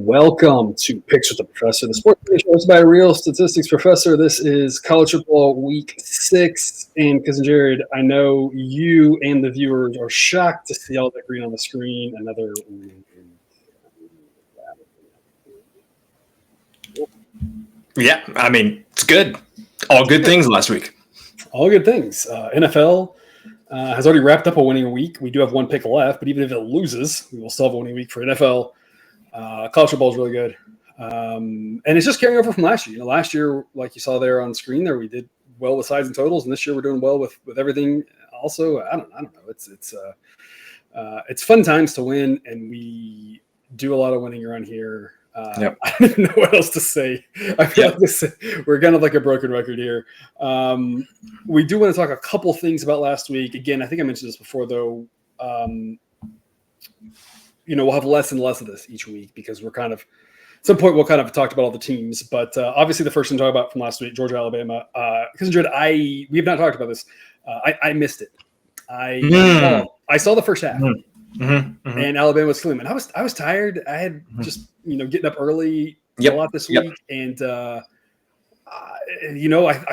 Welcome to Picks with the Professor, the sports show hosted by a real statistics professor. This is college football week 6. And Cousin Jared, I know you and the viewers are shocked to see all that green on the screen. Yeah, I mean, it's good. All good things last week. All good things. NFL has already wrapped up a winning week. We do have one pick left, but even if it loses, we will still have a winning week for NFL. College football is really good. And it's just carrying over from last year. Last year, like you saw there on screen there, we did well with sides and totals, and this year we're doing well with everything. Also, I don't know. It's fun times to win, and we do a lot of winning around here. Yep. I don't know what else to say. I feel like we're kind of like a broken record here. We do want to talk a couple things about last week. Again, I think I mentioned this before, though. We'll have less and less of this each week because we're kind of at some point we'll kind of talk about all the teams. But obviously, the first thing to talk about from last week, Georgia, Alabama. Because we have not talked about this. I missed it. I saw the first half, and Alabama was slim, and I was tired. I had just getting up early a lot this week, and I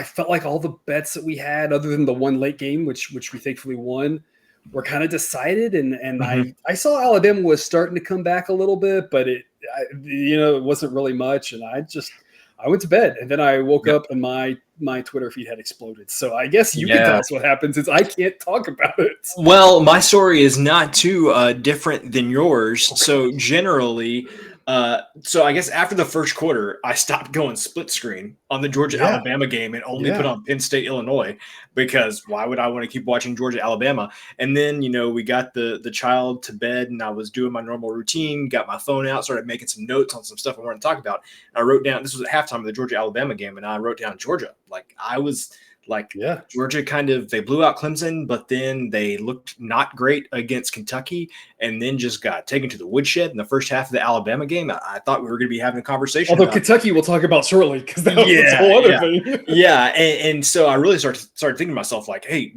felt like all the bets that we had, other than the one late game, which we thankfully won, were kind of decided, and I saw Alabama was starting to come back a little bit, but it wasn't really much, and I went to bed, and then I woke up and my Twitter feed had exploded. So I guess you can tell us what happened, since I can't talk about it. Well, my story is not too different than yours. Okay. So generally, so I guess after the first quarter, I stopped going split screen on the Georgia-Alabama game and only put on Penn State-Illinois, because why would I want to keep watching Georgia-Alabama? And then, we got the child to bed, and I was doing my normal routine, got my phone out, started making some notes on some stuff I wanted to talk about. And I wrote down, this was at halftime of the Georgia-Alabama game, and I wrote down Georgia. Georgia they blew out Clemson, but then they looked not great against Kentucky, and then just got taken to the woodshed in the first half of the Alabama game. I thought we were going to be having a conversation. Although Kentucky we'll talk about shortly, because that was a whole other thing. And so I really started thinking to myself, hey,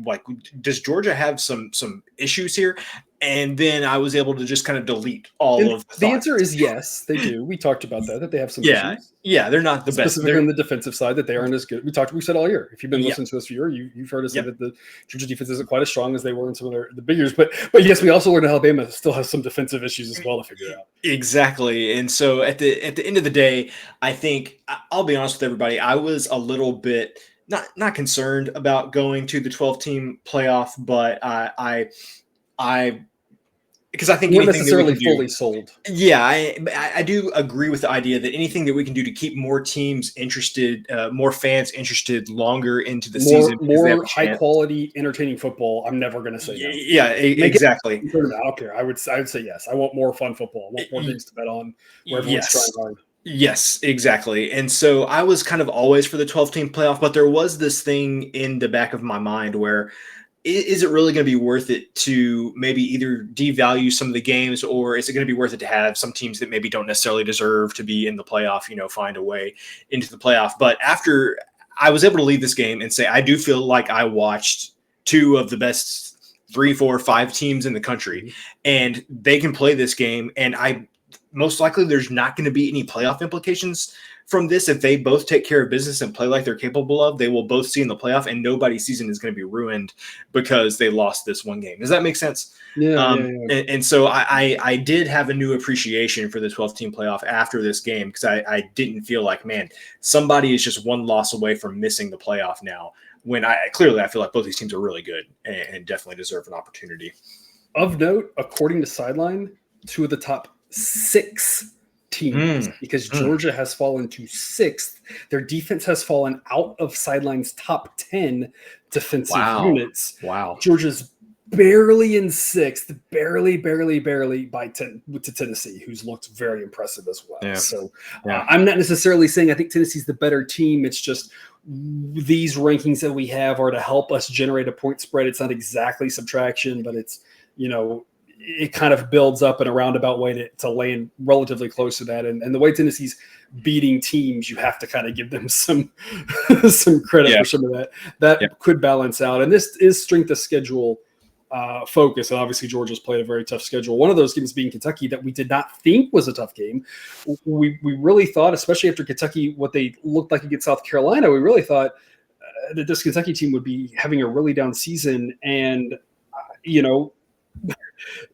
does Georgia have some issues here? And then I was able to just kind of delete all of the answer is yes, they do. We talked about that they have some issues. Yeah, they're not the best. Specifically on the defensive side, that they aren't as good. We said all year. If you've been listening to us for a year, you've heard us say that the Georgia defense isn't quite as strong as they were in some of the big years. But yes, we also learned Alabama still has some defensive issues as well to figure out. Exactly. And so at the end of the day, I think, I'll be honest with everybody, I was a little bit not concerned about going to the 12-team playoff, but because I think we're necessarily fully sold. Yeah, I do agree with the idea that anything that we can do to keep more teams interested, more fans interested longer into the season. More high-quality, entertaining football, I'm never going to say no. Yeah, exactly. I don't care. I would say yes. I want more fun football. I want more things to bet on where everyone's trying hard. Yes, exactly. And so I was kind of always for the 12-team playoff, but there was this thing in the back of my mind where, is it really going to be worth it to maybe either devalue some of the games, or is it going to be worth it to have some teams that maybe don't necessarily deserve to be in the playoff, find a way into the playoff? But after I was able to leave this game and say, I do feel like I watched two of the best 3, 4, 5 teams in the country, and they can play this game. And most likely there's not going to be any playoff implications from this. If they both take care of business and play like they're capable of, they will both see in the playoff, and nobody's season is going to be ruined because they lost this one game. Does that make sense? Yeah. And so I did have a new appreciation for the 12-team playoff after this game, because I didn't feel like, man, somebody is just one loss away from missing the playoff now, when I feel like both these teams are really good and definitely deserve an opportunity. Of note, according to Sideline, 2 of the top 6 teams, because Georgia has fallen to 6th. Their defense has fallen out of Sideline's top 10 defensive units. Wow. Georgia's barely in 6th, barely by 10 to Tennessee, who's looked very impressive as well. Yeah. So I'm not necessarily saying I think Tennessee's the better team. It's just these rankings that we have are to help us generate a point spread. It's not exactly subtraction, but it's, it kind of builds up in a roundabout way to land relatively close to that. And the way Tennessee's beating teams, you have to kind of give them some credit for some of that. That could balance out. And this is strength of schedule focus. And obviously, Georgia's played a very tough schedule. One of those games being Kentucky that we did not think was a tough game. We really thought, especially after Kentucky, what they looked like against South Carolina, we really thought that this Kentucky team would be having a really down season. And,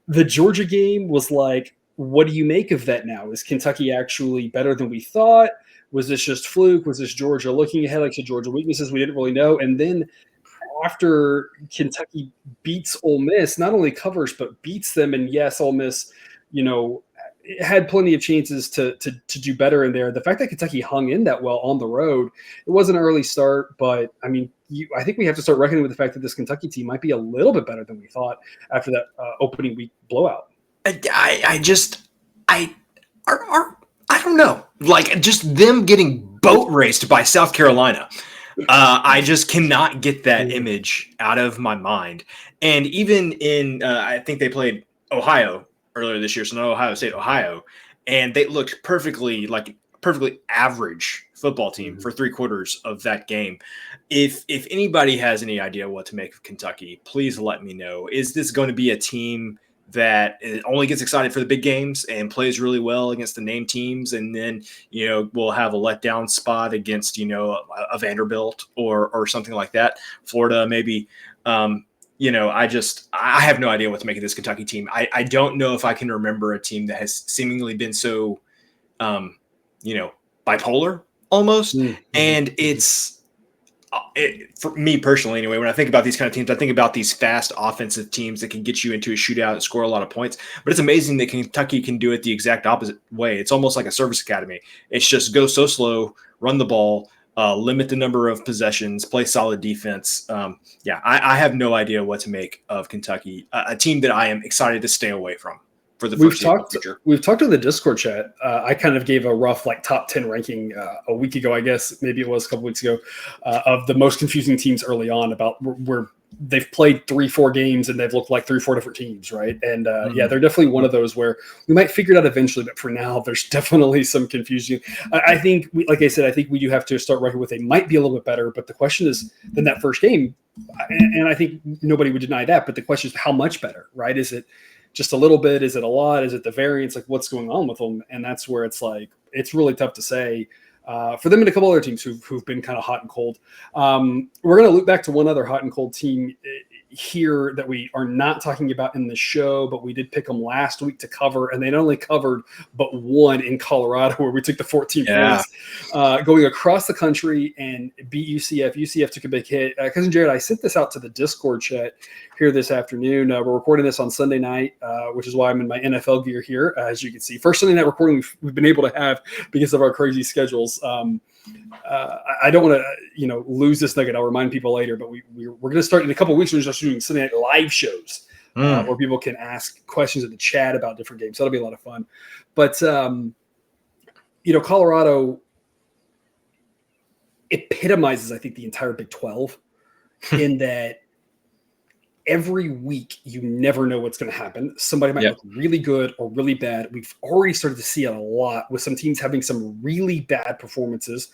the Georgia game was like, what do you make of that now? Is Kentucky actually better than we thought? Was this just fluke? Was this Georgia looking ahead like the Georgia weaknesses? We didn't really know. And then after Kentucky beats Ole Miss, not only covers, but beats them. And yes, Ole Miss, had plenty of chances to do better in there. The fact that Kentucky hung in that well on the road, it was an early start, but I mean, I think we have to start reckoning with the fact that this Kentucky team might be a little bit better than we thought after that opening week blowout. I don't know. Like, just them getting boat raced by South Carolina. I just cannot get that image out of my mind. And even in, I think they played Ohio earlier this year, so not Ohio State, Ohio, and they looked perfectly average football team for 3/4 of that game. If anybody has any idea what to make of Kentucky, please let me know. Is this going to be a team that only gets excited for the big games and plays really well against the name teams, and then we'll have a letdown spot against a Vanderbilt or something like that, Florida maybe? I have no idea what to make of this Kentucky team. I don't know if I can remember a team that has seemingly been so, bipolar almost. And for me personally, anyway, when I think about these kind of teams, I think about these fast offensive teams that can get you into a shootout and score a lot of points. But it's amazing that Kentucky can do it the exact opposite way. It's almost like a service academy. It's just go so slow, run the ball, limit the number of possessions, play solid defense. I have no idea what to make of Kentucky, a team that I am excited to stay away from for the future. We've talked in the Discord chat. I kind of gave a rough top 10 ranking a week ago, I guess, maybe it was a couple weeks ago, of the most confusing teams early on about where they've played 3-4 games and they've looked like 3-4 different teams, right? And they're definitely one of those where we might figure it out eventually, but for now, there's definitely some confusion. I think, like I said, I think we do have to start reckoning with they might be a little bit better, but the question is, than that first game, and I think nobody would deny that, but the question is how much better, right? Is it just a little bit? Is it a lot? Is it the variance? Like, what's going on with them? And that's where it's like, it's really tough to say. For them and a couple other teams who've been kind of hot and cold. We're going to loop back to one other hot and cold team here that we are not talking about in the show, but we did pick them last week to cover, and they not only covered but won in Colorado, where we took the 14 points, going across the country and beat UCF. UCF took a big hit. Cousin Jared, I sent this out to the Discord chat here this afternoon. We're recording this on Sunday night, which is why I'm in my NFL gear here, as you can see. First Sunday night recording we've been able to have because of our crazy schedules. I don't want to, lose this nugget. I'll remind people later, but we're going to start in a couple of weeks. We're going to start doing Sunday night live shows where people can ask questions in the chat about different games. That'll be a lot of fun. But, Colorado epitomizes, I think, the entire Big 12 in that every week you never know what's going to happen. Somebody might look really good or really bad. We've already started to see it a lot with some teams having some really bad performances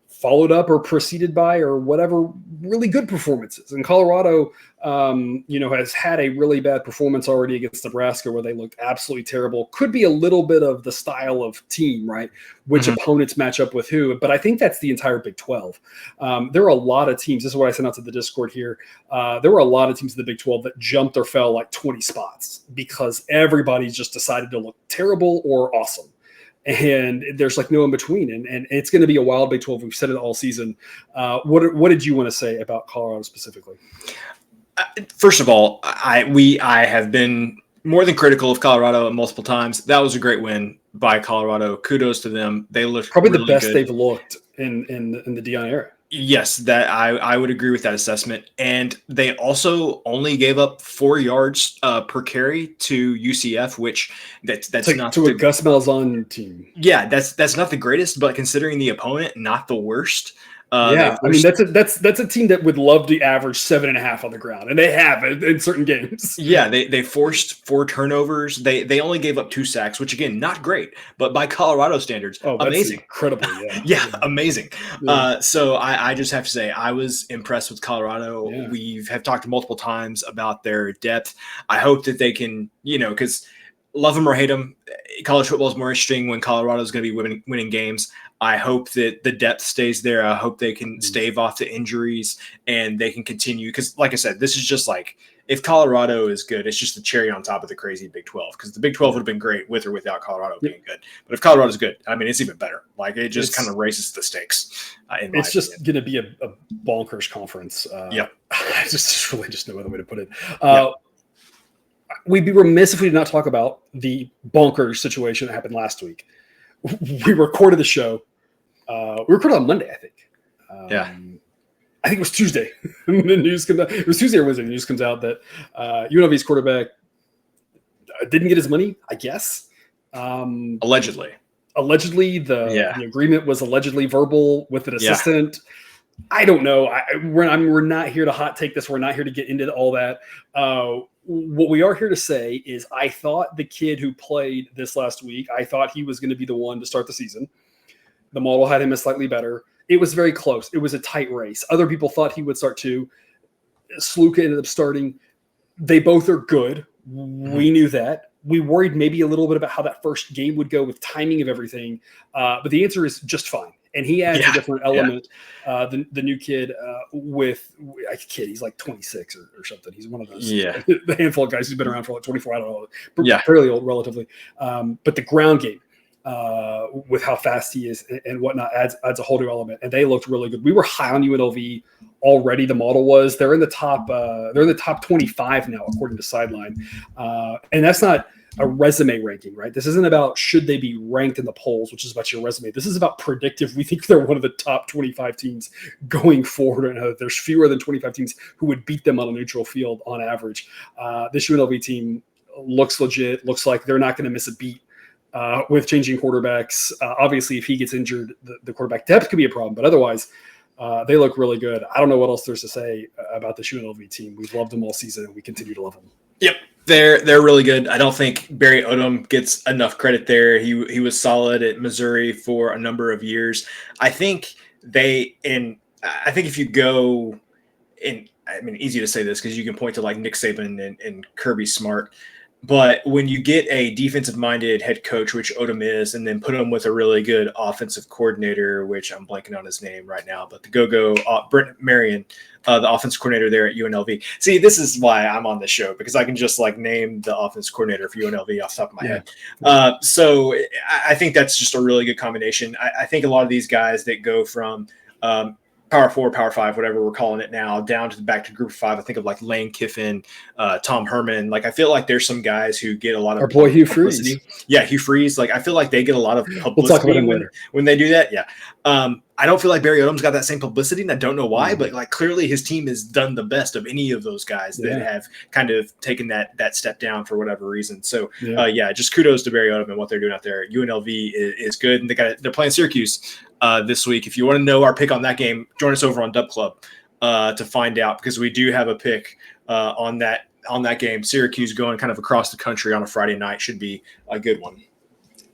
followed up or preceded by or whatever really good performances. And Colorado, has had a really bad performance already against Nebraska where they looked absolutely terrible. Could be a little bit of the style of team, right? Which opponents match up with who. But I think that's the entire Big 12. There are a lot of teams. This is what I sent out to the Discord here. There were a lot of teams in the Big 12 that jumped or fell like 20 spots because everybody's just decided to look terrible or awesome. And there's no in between, and it's going to be a wild Big 12. We've said it all season. What did you want to say about Colorado specifically? First of all, I have been more than critical of Colorado multiple times. That was a great win by Colorado. Kudos to them. They looked probably really the best good. They've looked in the Deion era. Yes, that I would agree with that assessment. And they also only gave up 4 yards per carry to UCF, which that's not to a Gus Malzahn team. Yeah, that's not the greatest, but considering the opponent, not the worst. I mean that's a team that would love to average 7.5 on the ground, and they have in certain games. Yeah, they forced 4 turnovers. They only gave up 2 sacks, which again, not great, but by Colorado standards, amazing. Incredible, yeah, amazing. Yeah. So I just have to say I was impressed with Colorado. Yeah. We have talked multiple times about their depth. I hope that they can, because love them or hate them, college football is more interesting when Colorado is going to be winning games. I hope that the depth stays there. I hope they can stave off the injuries and they can continue. Because, like I said, this is just like if Colorado is good, it's just the cherry on top of the crazy Big 12. Because the Big 12 would have been great with or without Colorado being good. But if Colorado is good, I mean, it's even better. Like it just kind of raises the stakes. It's just going to be a bonkers conference. I just really no other way to put it. We'd be remiss if we did not talk about the bonkers situation that happened last week. We recorded the show. We recorded on Monday, I think. I think it was Tuesday. The news comes out. It was Tuesday or Wednesday. The news comes out that UNLV's quarterback didn't get his money, I guess. Allegedly, the agreement was allegedly verbal with an assistant. I don't know. We're not here to hot take this. We're not here to get into all that. What we are here to say is I thought the kid who played this last week, I thought he was going to be the one to start the season. The model had him as slightly better. It was very close. It was a tight race. Other people thought he would start too. Sluka ended up starting. They both are good. We knew that. We worried maybe a little bit about how that first game would go with timing of everything. But the answer is just fine. And he adds a different element. The new kid he's like 26 or something. He's one of those the handful of guys who's been around for like 24. I don't know. Fairly old relatively. But the ground game with how fast he is and whatnot adds a whole new element. And they looked really good. We were high on UNLV already. The model was they're in the top 25 now according to Sideline. And that's not a resume ranking, right? This isn't about should they be ranked in the polls, which is about your resume. This is about predictive. We think they're one of the top 25 teams going forward, and there's fewer than 25 teams who would beat them on a neutral field on average. This UNLV team looks legit. Looks like they're not going to miss a beat with changing quarterbacks. Obviously, if he gets injured, the quarterback depth could be a problem, but otherwise, they look really good. I don't know what else there's to say about the UNLV team. We've loved them all season, and we continue to love them. Yep. They're really good. I don't think Barry Odom gets enough credit there. He was solid at Missouri for a number of years. I think if you go easy to say this because you can point to like Nick Saban and Kirby Smart. But when you get a defensive-minded head coach, which Odom is, and then put him with a really good offensive coordinator, which I'm blanking on his name right now, but the go-go Brent Marion, the offensive coordinator there at UNLV. See, this is why I'm on this show, because I can just like name the offensive coordinator for UNLV off the top of my head. So I think that's just a really good combination. I think a lot of these guys that go from Power 4, Power 5, whatever we're calling it now, down to back to Group 5. I think of like Lane Kiffin, Tom Herman. Like I feel like there's some guys who get a lot of our boy Hugh Freeze. Yeah, Hugh Freeze. Like I feel like they get a lot of publicity when they do that. Yeah. I don't feel like Barry Odom's got that same publicity, and I don't know why, but like clearly his team has done the best of any of those guys that have kind of taken that step down for whatever reason. So just kudos to Barry Odom and what they're doing out there. UNLV is good, and they're playing Syracuse this week. If you want to know our pick on that game, join us over on Dub Club to find out, because we do have a pick on that game. Syracuse going kind of across the country on a Friday night should be a good one.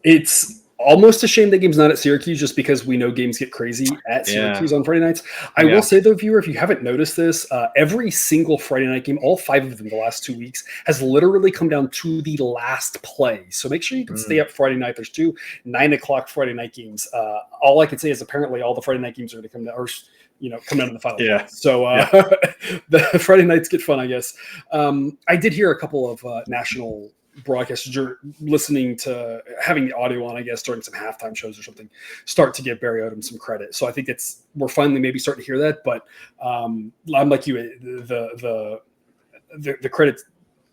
It's almost a shame that game's not at Syracuse, just because we know games get crazy at Syracuse on Friday nights. I will say, though, viewer, if you haven't noticed this, every single Friday night game, all 5 of them the last 2 weeks, has literally come down to the last play. So make sure you can stay up Friday night. There's 2 9:00 Friday night games. All I can say is apparently all the Friday night games are going to come down, or come down to the final. Yeah. So the Friday nights get fun, I guess. I did hear a couple of national broadcasters listening to having the audio on, I guess, during some halftime shows or something, start to give Barry Odom some credit. So I think we're finally maybe starting to hear that. But I'm like you, the credit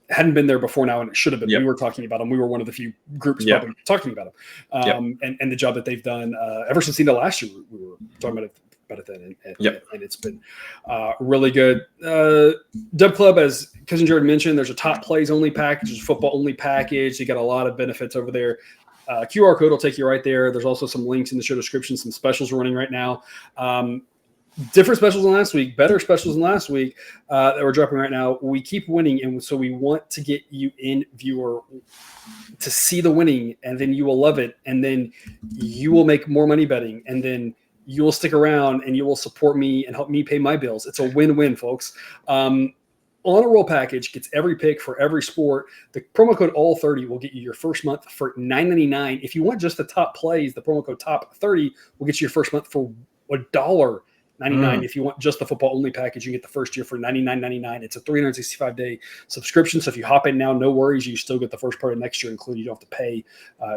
hadn't been there before now, and it should have been. We were talking about them. We were one of the few groups probably talking about them, and the job that they've done ever since the end of last year. We were talking about it then, and it's been really good. Dub Club, as Cousin Jared mentioned, there's a top plays only package, there's a football only package. You got a lot of benefits over there. QR code will take you right there. There's also some links in the show description, some specials running right now. different specials than last week, better specials than last week that we're dropping right now. We keep winning, and so we want to get you in, viewer, to see the winning, and then you will love it, and then you will make more money betting, and then you will stick around and you will support me and help me pay my bills. It's a win-win, folks. On a roll package gets every pick for every sport. The promo code all30 will get you your first month for $9.99. If you want just the top plays, the promo code top30 will get you your first month for $1.99. If you want just the football only package, you get the first year for $99.99. It's a 365-day subscription. So if you hop in now, no worries. You still get the first part of next year included. You don't have to pay.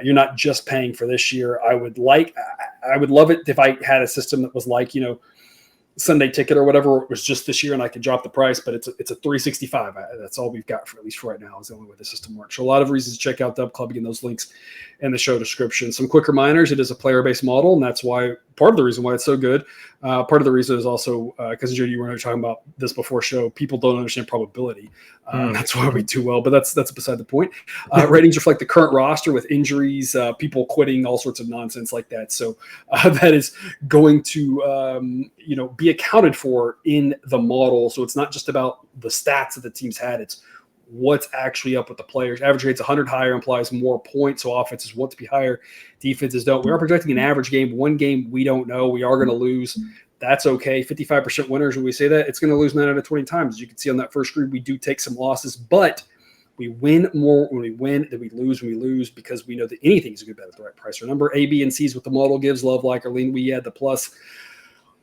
You're not just paying for this year. I would love it if I had a system that was like, Sunday ticket or whatever, it was just this year and I could drop the price, but it's a 365. That's all we've got for at least for right now is the only way the system works. So a lot of reasons to check out Dub Club. Again, those links in the show description. Some quick reminders. It is a player-based model, and that's why part of the reason why it's so good. Part of the reason is also because Jody, you were talking about this before show. People don't understand probability. That's why we do well, but that's beside the point. Ratings reflect the current roster with injuries, people quitting, all sorts of nonsense like that. So that is going to be accounted for in the model. So it's not just about the stats that the teams had. It's what's actually up with the players. Average rates 100 higher implies more points. So offenses want to be higher. Defenses don't. We are projecting an average game. One game we don't know. We are going to lose. That's okay. 55% winners when we say that. It's going to lose 9 out of 20 times. As you can see on that first group, we do take some losses, but we win more when we win than we lose when we lose because we know that anything is a good bet at the right price. Remember, A, B, and C is what the model gives. Love, like, or lean. We add the plus.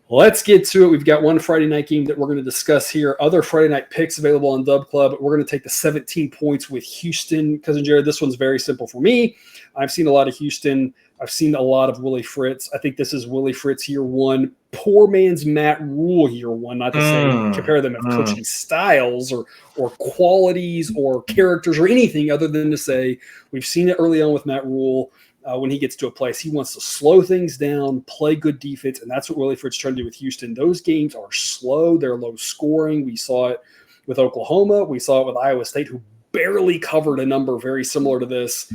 Let's get to it. We've got one Friday night game that we're going to discuss here. Other Friday night picks available on Dub Club. We're going to take the 17 points with Houston. Cousin Jared, this one's very simple for me. I've seen a lot of Houston. I've seen a lot of Willie Fritz. I think this is Willie Fritz year one. Poor man's Matt Rule year one. Not to say compare them of coaching styles or qualities or characters or anything other than to say we've seen it early on with Matt Rule. When he gets to a place, he wants to slow things down, play good defense, and that's what Willie Fritz trying to do with Houston. Those games are slow. They're low scoring. We saw it with Oklahoma. We saw it with Iowa State, who barely covered a number very similar to this.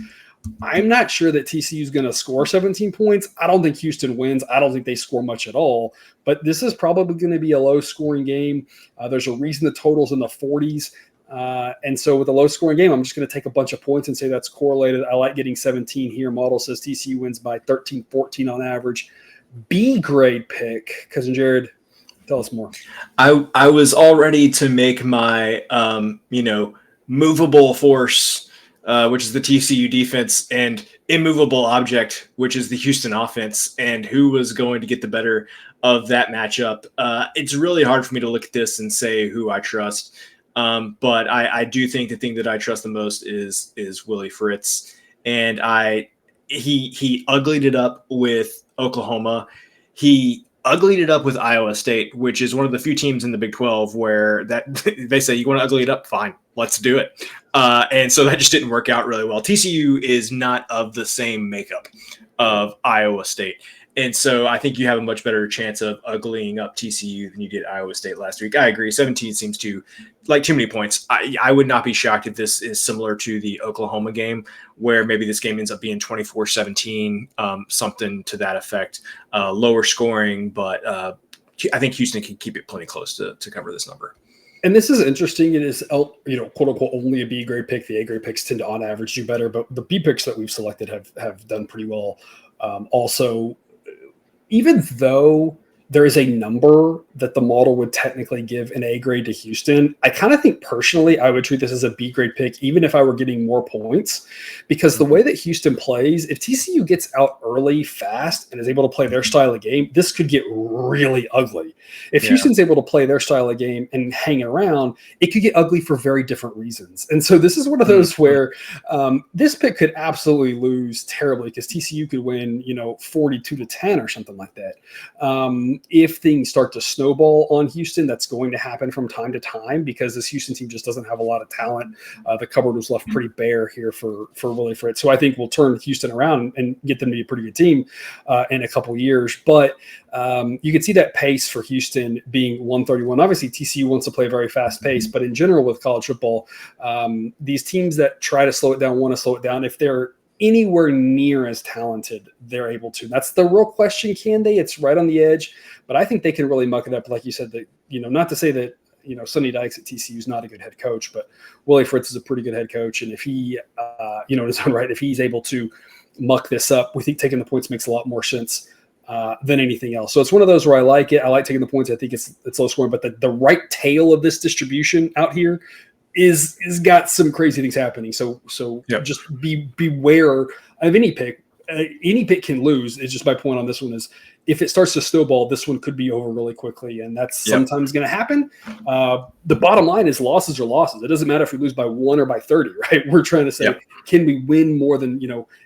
I'm not sure that TCU is going to score 17 points. I don't think Houston wins. I don't think they score much at all. But this is probably going to be a low-scoring game. There's a reason the total's in the 40s. And so with a low-scoring game, I'm just going to take a bunch of points and say that's correlated. I like getting 17 here. Model says TCU wins by 13-14 on average. B-grade pick. Cousin Jared, tell us more. I was all ready to make my, movable force, which is the TCU defense, and immovable object, which is the Houston offense, and who was going to get the better of that matchup. It's really hard for me to look at this and say who I trust. But I do think the thing that I trust the most is Willie Fritz. And he uglied it up with Oklahoma. He uglied it up with Iowa State, which is one of the few teams in the Big 12 where that they say, you want to ugly it up? Fine, let's do it. And so that just didn't work out really well. TCU is not of the same makeup of Iowa State. And so I think you have a much better chance of uglying up TCU than you did Iowa State last week. I agree. 17 seems too many points. I would not be shocked if this is similar to the Oklahoma game, where maybe this game ends up being 24-17, something to that effect. Lower scoring, but I think Houston can keep it plenty close to cover this number. And this is interesting. It is, quote unquote, only a B grade pick. The A grade picks tend to, on average, do better, but the B picks that we've selected have done pretty well. Also, even though there is a number that the model would technically give an A grade to Houston, I kind of think personally I would treat this as a B grade pick, even if I were getting more points, because the way that Houston plays, if TCU gets out early, fast, and is able to play their style of game, this could get really ugly. If Houston's able to play their style of game and hang around, it could get ugly for very different reasons. And so this is one of those where this pick could absolutely lose terribly because TCU could win, 42-10 or something like that. If things start to snowball on Houston, that's going to happen from time to time because this Houston team just doesn't have a lot of talent. The cupboard was left pretty bare here for Willie Fritz. So I think we'll turn Houston around and get them to be a pretty good team in a couple years. But you can see that pace for Houston being 131. Obviously, TCU wants to play a very fast pace, but in general with college football, these teams that try to slow it down want to slow it down. If they're anywhere near as talented, they're able to. That's the real question. Can they? It's right on the edge, but I think they can really muck it up. Like you said, that, not to say that, Sonny Dykes at TCU is not a good head coach, but Willie Fritz is a pretty good head coach. And if he, in his own right, if he's able to muck this up, we think taking the points makes a lot more sense than anything else. So it's one of those where I like it. I like taking the points. I think it's low scoring, but the right tail of this distribution out here is got some crazy things happening. So just beware of any pick. Any pick can lose. It's just my point on this one is if it starts to snowball, this one could be over really quickly, and that's sometimes going to happen. The bottom line is losses are losses. It doesn't matter if we lose by 1 or by 30, right? We're trying to say, can we win more than,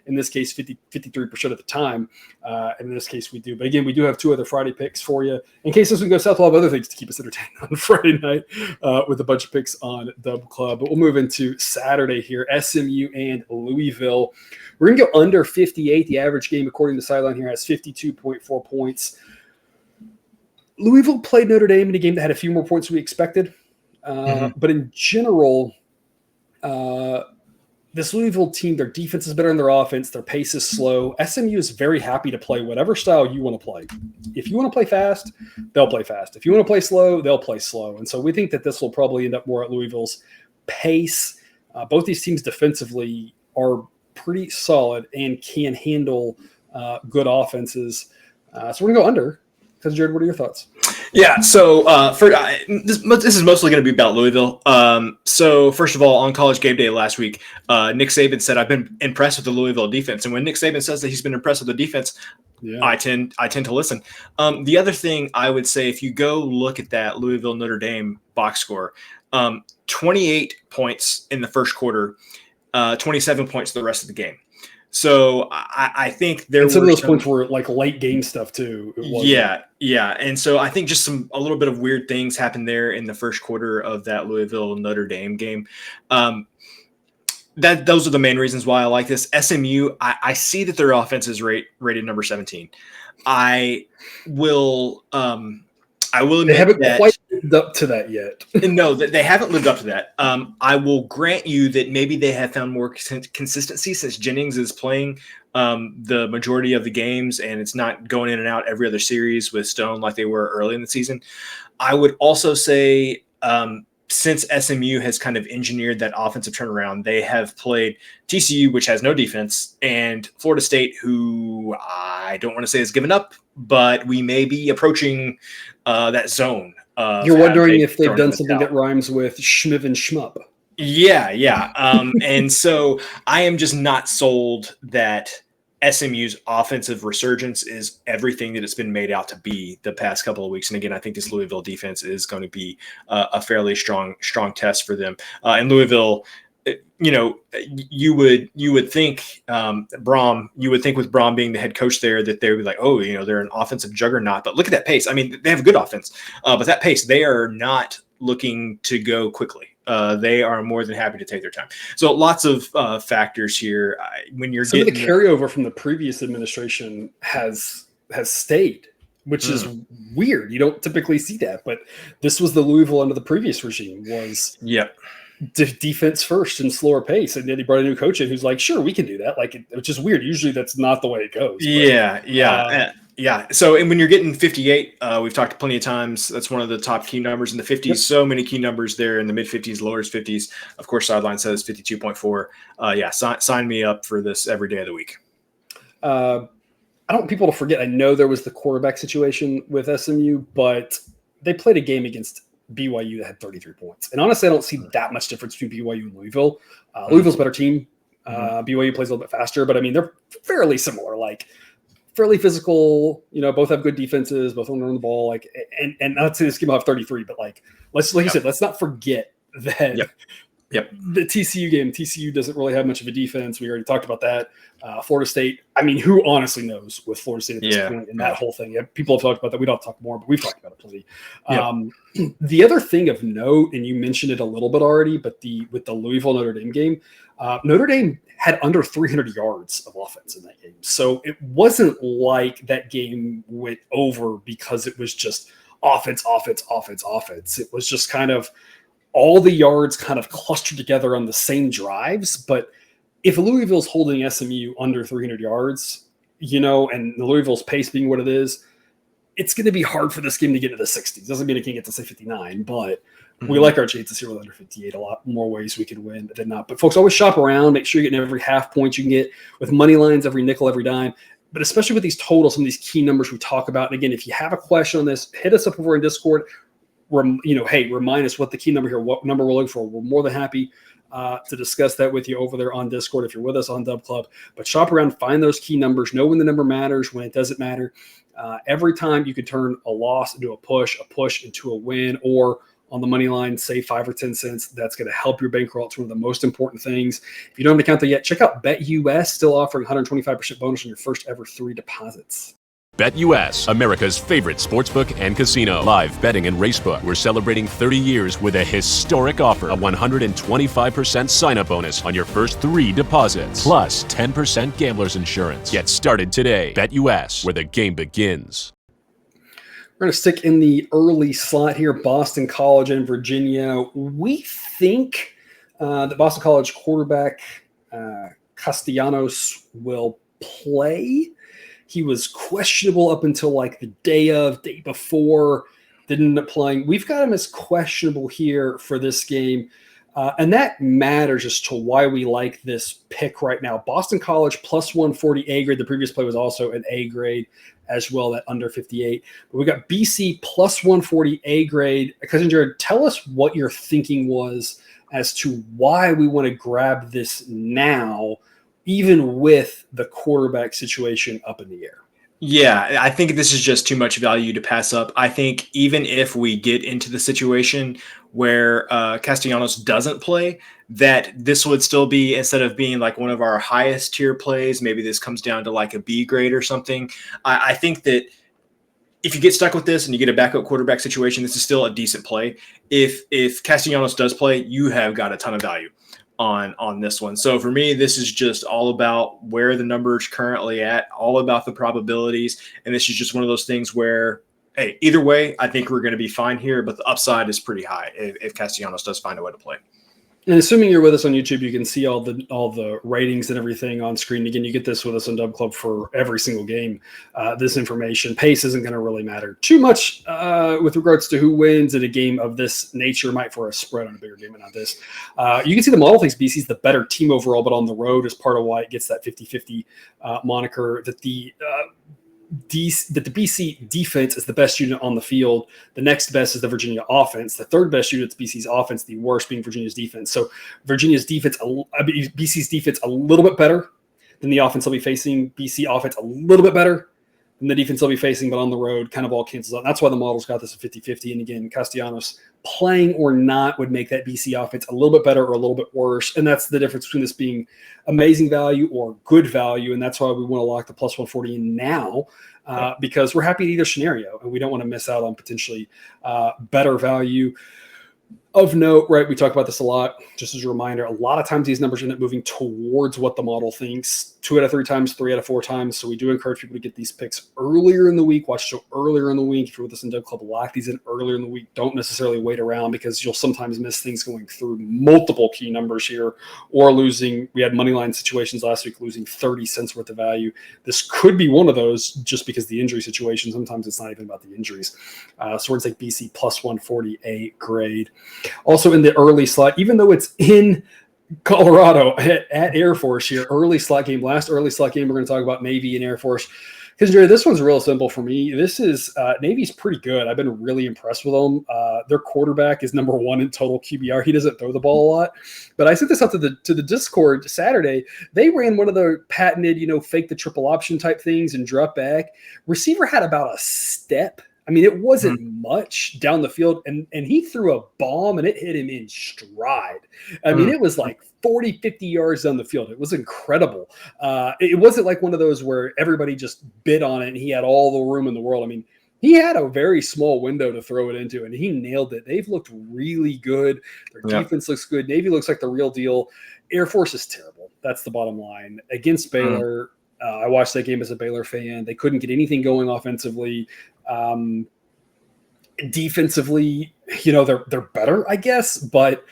in this case, 53% of the time? And in this case, we do. But again, we do have 2 other Friday picks for you. In case this one goes south, we'll have other things to keep us entertained on Friday night with a bunch of picks on Dub Club. But we'll move into Saturday here, SMU and Louisville. We're going to go under 58. The average game, according to Sideline here, has 52.4 points. Louisville played Notre Dame in a game that had a few more points than we expected. But in general, this Louisville team, their defense is better than their offense. Their pace is slow. SMU is very happy to play whatever style you want to play. If you want to play fast, they'll play fast. If you want to play slow, they'll play slow. And so we think that this will probably end up more at Louisville's pace. Both these teams defensively are pretty solid and can handle good offenses. So we're going to go under. Because, Jared, what are your thoughts? Yeah, so this is mostly going to be about Louisville. So first of all, on College Game Day last week, Nick Saban said, I've been impressed with the Louisville defense. And when Nick Saban says that he's been impressed with the defense, I tend to listen. The other thing I would say, if you go look at that Louisville Notre Dame box score, 28 points in the first quarter, 27 points the rest of the game. So I think there were some of those points were like late game stuff too. Yeah. And so I think just a little bit of weird things happened there in the first quarter of that Louisville Notre Dame game. Those are the main reasons why I like this. SMU, I see that their offense is rated number 17. I will admit they haven't that, quite lived up to that yet. No, they haven't lived up to that. I will grant you that maybe they have found more consistency since Jennings is playing the majority of the games, and it's not going in and out every other series with Stone like they were early in the season. I would also say since SMU has kind of engineered that offensive turnaround, they have played TCU, which has no defense, and Florida State, who I don't want to say has given up, but we may be approaching that zone. You're wondering if they've done something that rhymes with schmiv and shmup. Yeah. And so I am just not sold that SMU's offensive resurgence is everything that it's been made out to be the past couple of weeks. And again, I think this Louisville defense is going to be a fairly strong test for them. And Louisville, you would think with Braum being the head coach there that they would be like, they're an offensive juggernaut. But look at that pace. I mean, they have a good offense, but that pace, they are not looking to go quickly. They are more than happy to take their time. So lots of factors here. When you're getting the carryover from the previous administration has stayed, which is weird. You don't typically see that, but this was the Louisville under the previous regime was defense first and slower pace, and then he brought a new coach in who's like, sure, we can do that. Like, which is weird. Usually that's not the way it goes. Yeah. So, and when you're getting 58, we've talked plenty of times. That's one of the top key numbers in the 50s. Yep. So many key numbers there in the mid 50s, lower 50s. Of course, Sideline says 52.4. Sign me up for this every day of the week. I don't want people to forget. I know there was the quarterback situation with SMU, but they played a game against BYU that had 33 points. And honestly, I don't see that much difference between BYU and Louisville. Louisville's a better team. BYU plays a little bit faster, but I mean, they're fairly similar. Like, fairly physical, both have good defenses, both want to run the ball. Like, and not to say this game will have 33, but like you said, let's not forget that the TCU game, TCU doesn't really have much of a defense. We already talked about that. Florida State, I mean, who honestly knows with Florida State at this point in that whole thing? People have talked about that. We don't talk more, but we've talked about it plenty. The other thing of note, and you mentioned it a little bit already, but with the Louisville Notre Dame game, Notre Dame had under 300 yards of offense in that game. So it wasn't like that game went over because it was just offense. It was just kind of all the yards kind of clustered together on the same drives, but if Louisville's holding SMU under 300 yards, and Louisville's pace being what it is, it's going to be hard for this game to get to the 60s. Doesn't mean it can't get to say 59, but we like our chances here with under 58. A lot more ways we could win than not. But folks, always shop around. Make sure you're getting every half point you can get with money lines, every nickel, every dime. But especially with these totals, some of these key numbers we talk about. And again, if you have a question on this, hit us up over in Discord. Remind us what the key number here, what number we're looking for. We're more than happy to discuss that with you over there on Discord if you're with us on Dub Club. But shop around, find those key numbers, know when the number matters, when it doesn't matter. Every time you can turn a loss into a push into a win, or on the money line, save 5 or 10 cents. That's going to help your bankroll. It's one of the most important things. If you don't have an account there yet, check out BetUS, still offering 125% bonus on your first ever 3 deposits. BetUS, America's favorite sportsbook and casino. Live betting and racebook. We're celebrating 30 years with a historic offer. A 125% sign-up bonus on your first 3 deposits. Plus 10% gambler's insurance. Get started today. BetUS, where the game begins. We're going to stick in the early slot here, Boston College and Virginia. We think that Boston College quarterback Castellanos will play. He was questionable up until like the day before, didn't end up playing. We've got him as questionable here for this game. And that matters as to why we like this pick right now. Boston College plus 140 A grade. The previous play was also an A grade as well at under 58. But we got BC plus 140 A grade. Cousin Jared, tell us what your thinking was as to why we want to grab this now, even with the quarterback situation up in the air. Yeah, I think this is just too much value to pass up. I think even if we get into the situation where Castellanos doesn't play, that this would still be, instead of being like one of our highest tier plays, maybe this comes down to like a B grade or something. I think that if you get stuck with this and you get a backup quarterback situation, this is still a decent play. If Castellanos does play, you have got a ton of value on this one. So for me, this is just all about where the number's currently at, all about the probabilities. And this is just one of those things where, hey, either way, I think we're going to be fine here, but the upside is pretty high if Castellanos does find a way to play. And assuming you're with us on YouTube, you can see all the ratings and everything on screen. Again, you get this with us on Dub Club for every single game. This information, pace isn't going to really matter too much with regards to who wins in a game of this nature. Might for a spread on a bigger game, but not this. You can see the model thinks BC's the better team overall, but on the road is part of why it gets that 50-50 moniker. That the BC defense is the best unit on the field. The next best is the Virginia offense. The third best unit is BC's offense. The worst being Virginia's defense. So BC's defense a little bit better than the offense they'll be facing. BC offense a little bit better than the defense they'll be facing, but on the road kind of all cancels out. That's why the model's got this at 50-50. And again, Castellanos playing or not would make that BC offense a little bit better or a little bit worse. And that's the difference between this being amazing value or good value. And that's why we want to lock the plus 140 in now because we're happy in either scenario and we don't want to miss out on potentially better value. Of note, right, we talk about this a lot, just as a reminder, a lot of times these numbers end up moving towards what the model thinks 2 out of 3 times, 3 out of 4 times. So we do encourage people to get these picks earlier in the week, watch the show earlier in the week. If you're with us in Dub Club, lock these in earlier in the week. Don't necessarily wait around because you'll sometimes miss things going through multiple key numbers here or losing. We had money line situations last week, losing 30 cents worth of value. This could be one of those just because the injury situation, sometimes it's not even about the injuries. So we're going to take BC plus 140 A grade. Also in the early slot, even though it's in Colorado at Air Force here, early slot game, last early slot game, we're going to talk about Navy and Air Force. Because Jerry, this one's real simple for me. This is Navy's pretty good. I've been really impressed with them. Their quarterback is number 1 in total QBR. He doesn't throw the ball a lot. But I sent this out to the Discord Saturday. They ran one of the patented, fake the triple option type things and drop back. Receiver had about a step. I mean, it wasn't much down the field, and he threw a bomb, and it hit him in stride. I mean, it was like 40, 50 yards down the field. It was incredible. It wasn't like one of those where everybody just bid on it, and he had all the room in the world. I mean, he had a very small window to throw it into, and he nailed it. They've looked really good. Their defense looks good. Navy looks like the real deal. Air Force is terrible. That's the bottom line. Against Baylor, I watched that game as a Baylor fan. They couldn't get anything going offensively. Defensively, they're better, I guess, but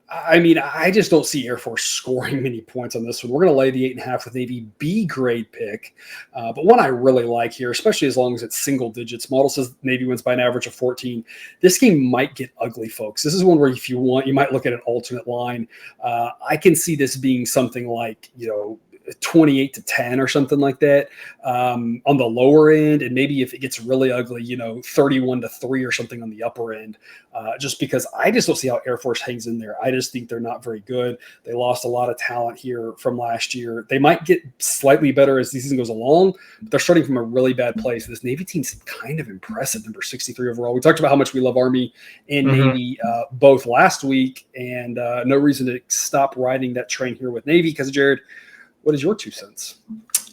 I mean, I just don't see Air Force scoring many points on this one. We're going to lay the 8.5 with Navy B grade pick. But one I really like here, especially as long as it's single digits. Model says Navy wins by an average of 14. This game might get ugly, folks. This is one where if you want, you might look at an alternate line. I can see this being something like, 28-10 or something like that on the lower end, and maybe if it gets really ugly, 31-3 or something on the upper end. Just because I just don't see how Air Force hangs in there. I just think they're not very good. They lost a lot of talent here from last year. They might get slightly better as the season goes along, but they're starting from a really bad place. This Navy team's kind of impressive, number 63 overall. We talked about how much we love Army and Navy both last week, and no reason to stop riding that train here with Navy. Because Jared, what is your 2 cents?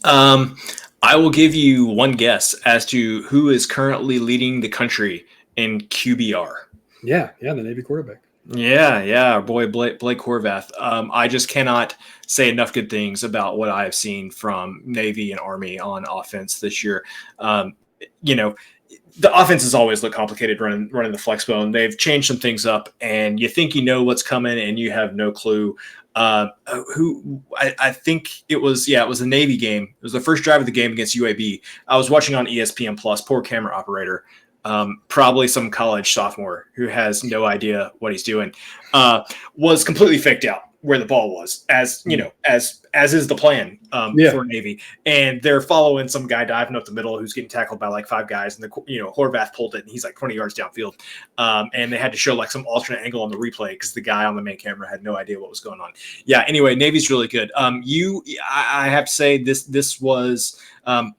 I will give you one guess as to who is currently leading the country in QBR. Yeah, the Navy quarterback. Yeah, our boy Blake Horvath. I just cannot say enough good things about what I have seen from Navy and Army on offense this year. The offenses always look complicated running the flex bone. They've changed some things up, and you think you know what's coming, and you have no clue. I think it was the Navy game. It was the first drive of the game against UAB. I was watching on ESPN Plus. Poor camera operator, probably some college sophomore who has no idea what he's doing, was completely faked out where the ball was, as is the plan for Navy. And they're following some guy diving up the middle who's getting tackled by like 5 guys. And Horvath pulled it, and he's like 20 yards downfield. And they had to show like some alternate angle on the replay because the guy on the main camera had no idea what was going on. Yeah. Anyway, Navy's really good. I have to say this was a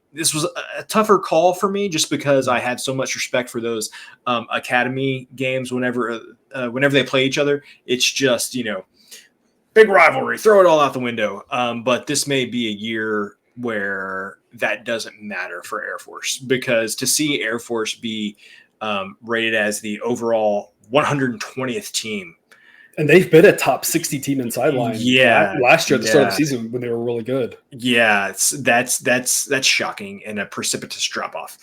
tougher call for me just because I had so much respect for those academy games whenever they play each other. It's just, big rivalry, throw it all out the window. But this may be a year where that doesn't matter for Air Force, because to see Air Force be rated as the overall 120th team. And they've been a top 60 team in sideline last year at the start of the season when they were really good. Yeah, that's shocking and a precipitous drop-off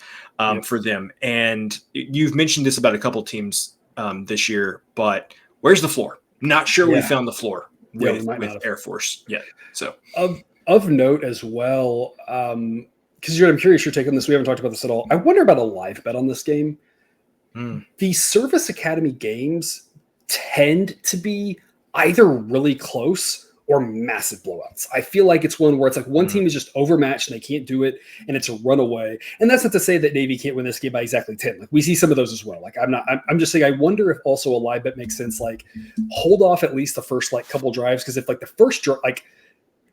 for them. And you've mentioned this about a couple teams this year, but where's the floor? Not sure we found the floor with Air Force yet. So of note as well, because I'm curious your take on this. We haven't talked about this at all. I wonder about a live bet on this game. The Service Academy games tend to be either really close or massive blowouts. I feel like it's one where it's like one team is just overmatched and they can't do it, and it's a runaway. And that's not to say that Navy can't win this game by exactly 10. Like we see some of those as well. Like I'm just saying, I wonder if also a live bet makes sense. Like hold off at least the first like couple drives, because if like the first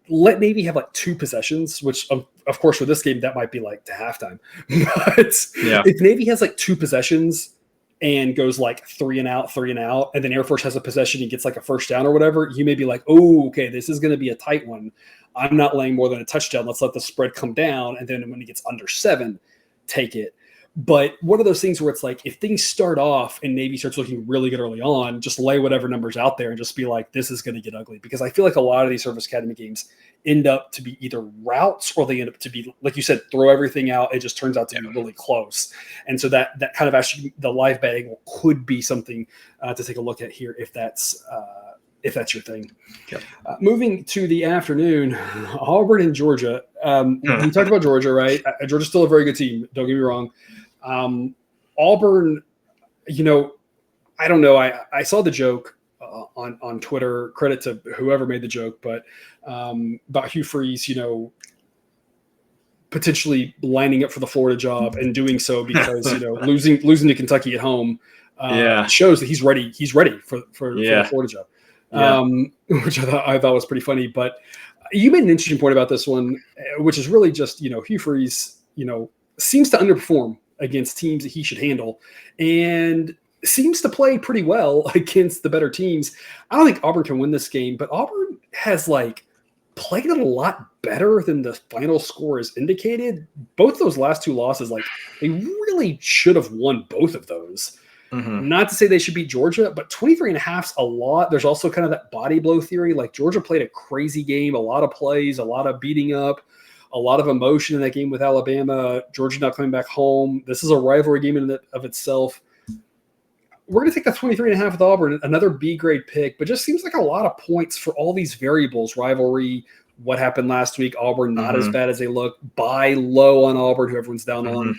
let Navy have like 2 possessions, which of course for this game that might be like to halftime. But if Navy has like 2 possessions and goes like 3 and out, and then Air Force has a possession and gets like a first down or whatever, you may be like, oh, okay, this is going to be a tight one. I'm not laying more than a touchdown. Let's let the spread come down. And then when it gets under 7, take it. But one of those things where it's like, if things start off and Navy starts looking really good early on, just lay whatever numbers out there and just be like, this is going to get ugly. Because I feel like a lot of these Service Academy games end up to be either routes or they end up to be, like you said, throw everything out. It just turns out to be really close. And so that kind of actually the live betting could be something to take a look at here if that's your thing. Yep. Moving to the afternoon, Auburn and Georgia. We talked about Georgia, right? Georgia's still a very good team. Don't get me wrong. Auburn, I don't know. I saw the joke on Twitter. Credit to whoever made the joke, but about Hugh Freeze, potentially lining up for the Florida job and doing so because losing to Kentucky at home shows that he's ready. He's ready for the Florida job, which I thought was pretty funny. But you made an interesting point about this one, which is really just Hugh Freeze, seems to underperform against teams that he should handle, and seems to play pretty well against the better teams. I don't think Auburn can win this game, but Auburn has played it a lot better than the final score is indicated. Both those last 2 losses, they really should have won both of those. Not to say they should beat Georgia, but 23.5's a lot. There's also kind of that body blow theory. Like Georgia played a crazy game, a lot of plays, a lot of beating up, a lot of emotion in that game with Alabama. Georgia not coming back home. This is a rivalry game in and of itself. we're going to take the 23.5 with Auburn, another B grade pick, but just seems like a lot of points for all these variables, rivalry, what happened last week, Auburn not as bad as they look, buy low on Auburn, who everyone's down on,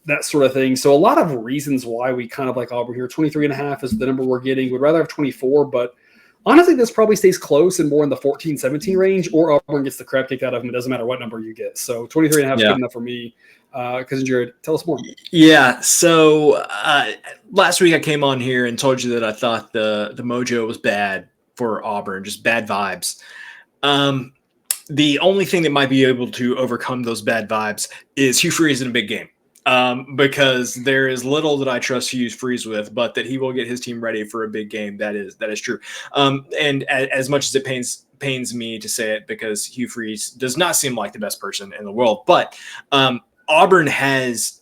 that sort of thing. So a lot of reasons why we kind of like Auburn here. 23.5 is the number we're getting. We'd rather have 24, but honestly, this probably stays close and more in the 14-17 range, or Auburn gets the crap kicked out of them. It doesn't matter what number you get. So 23.5 is good enough for me. Cousin Jared, tell us more. Yeah. So last week I came on here and told you that I thought the mojo was bad for Auburn, just bad vibes. The only thing that might be able to overcome those bad vibes is Hugh Freeze in a big game. Because there is little that I trust Hugh Freeze with, but that he will get his team ready for a big game. That is true. And as much as it pains me to say it, because Hugh Freeze does not seem like the best person in the world, but Auburn has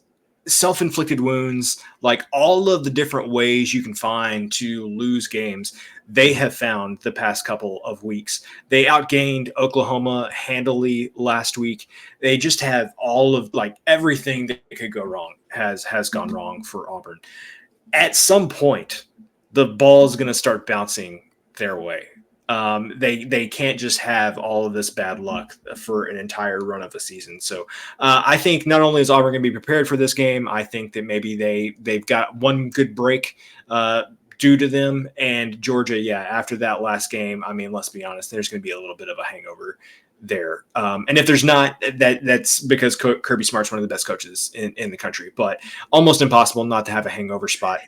self-inflicted wounds, like all of the different ways you can find to lose games, they have found the past couple of weeks. They outgained Oklahoma handily last week. They just have all of everything that could go wrong has gone wrong for Auburn. At some point, the ball is going to start bouncing their way. They can't just have all of this bad luck for an entire run of the season. So I think not only is Auburn going to be prepared for this game, I think that maybe they've got one good break due to them. And Georgia, after that last game, I mean, let's be honest, there's going to be a little bit of a hangover there. And if there's not, that's because Kirby Smart's one of the best coaches in the country, but almost impossible not to have a hangover spot.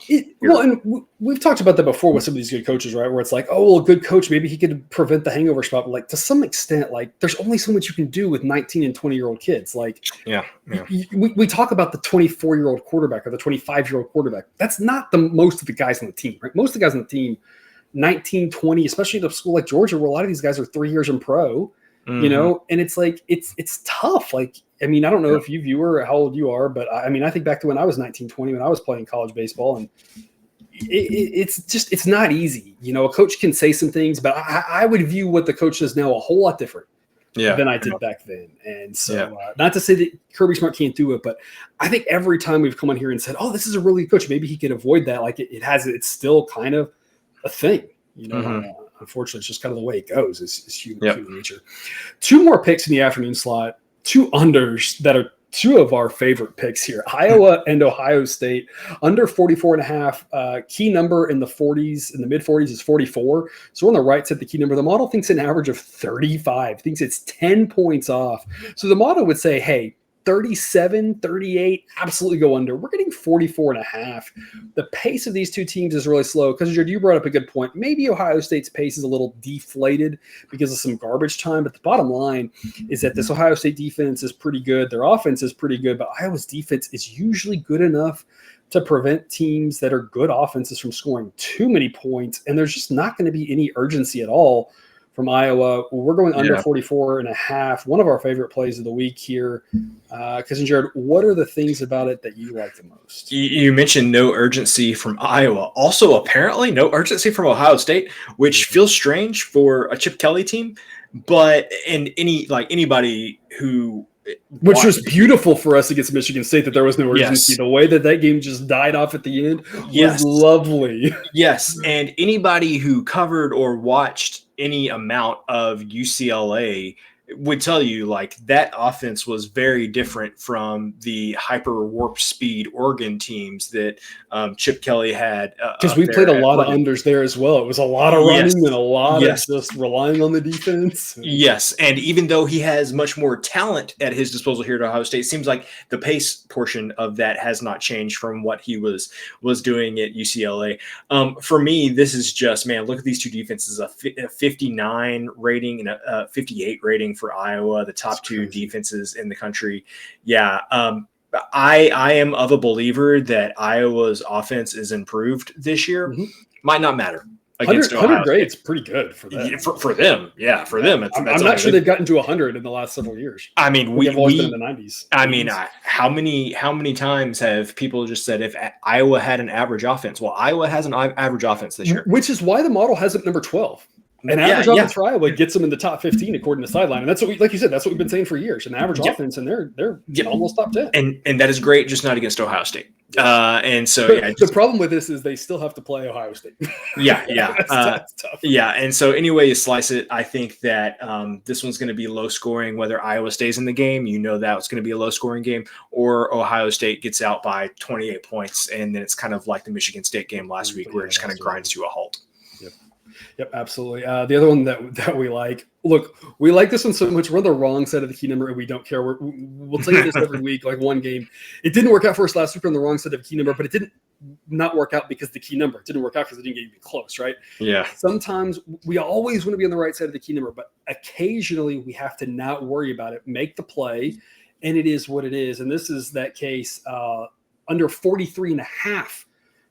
Well, and we've talked about that before with some of these good coaches, right? Where it's like, oh, well, a good coach, maybe he could prevent the hangover spot. But like to some extent, like there's only so much you can do with 19 and 20-year-old kids. Like, we talk about the 24-year-old quarterback or the 25-year-old quarterback. That's not the most of the guys on the team, right? Most of the guys on the team, 19, 20, especially at a school like Georgia, where a lot of these guys are 3 years in pro. You know, and it's like, it's tough. Like, I mean, I don't know if you viewer how old you are, but I mean, I think back to when I was 19, 20, when I was playing college baseball, and it's not easy. You know, a coach can say some things, but I would view what the coach does now a whole lot different than I did back then. And so not to say that Kirby Smart can't do it, but I think every time we've come on here and said, oh, this is a really good coach, maybe he could avoid that. Like it's still kind of a thing, you know. Unfortunately, it's just kind of the way it goes. It's human nature. Two more picks in the afternoon slot, two unders that are two of our favorite picks here. Iowa and Ohio State, under 44.5. Key number in the 40s, in the mid-40s is 44. So on the right side, the key number. The model thinks an average of 35, thinks it's 10 points off. So the model would say, hey, 37, 38, absolutely go under. We're getting 44.5. The pace of these two teams is really slow. Because you brought up a good point. Maybe Ohio State's pace is a little deflated because of some garbage time. But the bottom line is that this Ohio State defense is pretty good. Their offense is pretty good. But Iowa's defense is usually good enough to prevent teams that are good offenses from scoring too many points. And there's just not going to be any urgency at all from Iowa. We're going under 44.5. One of our favorite plays of the week here. Cousin Jared, what are the things about it that you like the most? You mentioned no urgency from Iowa. Also, apparently no urgency from Ohio State, which feels strange for a Chip Kelly team. But anybody who Which was beautiful for us against Michigan State that there was no urgency. The way that game just died off at the end was lovely. Yes, and anybody who covered or watched any amount of UCLA would tell you that offense was very different from the hyper warp speed Oregon teams that Chip Kelly had. Because we played a lot of unders there as well. It was a lot of running and a lot of just relying on the defense. Yes, and even though he has much more talent at his disposal here at Ohio State, it seems like the pace portion of that has not changed from what he was doing at UCLA. For me, this is just, man, look at these two defenses, a 59 rating and a 58 rating for Iowa, the top two defenses in the country. I am of a believer that Iowa's offense is improved this year. Might not matter against 100 grades, pretty good for them. For them. For them. I'm not sure they've gotten to 100 in the last several years. I mean, we've always been in the 90s. I mean, how many times have people just said if Iowa had an average offense? Well, Iowa has an average offense this year, which is why the model has it number 12. An average offense for Iowa gets them in the top 15 according to Sideline, and that's what like you said, that's what we've been saying for years. An average offense, and they're almost top 10. And that is great, just not against Ohio State. And so, the problem with this is they still have to play Ohio State. Yeah. That's tough. Yeah. And so anyway you slice it, I think that this one's going to be low scoring, whether Iowa stays in the game, that it's going to be a low scoring game, or Ohio State gets out by 28 points. And then it's kind of like the Michigan State game last week where it just kind of grinds to a halt. Yep, absolutely. The other one that we like, look, we like this one so much. We're on the wrong side of the key number, and we don't care. We'll tell you this every week, like one game. It didn't work out for us last week on the wrong side of the key number, but it didn't not work out because the key number. It didn't work out because it didn't get even close, right? Yeah. Sometimes we always want to be on the right side of the key number, but occasionally we have to not worry about it, make the play, and it is what it is. And this is that case under 43.5.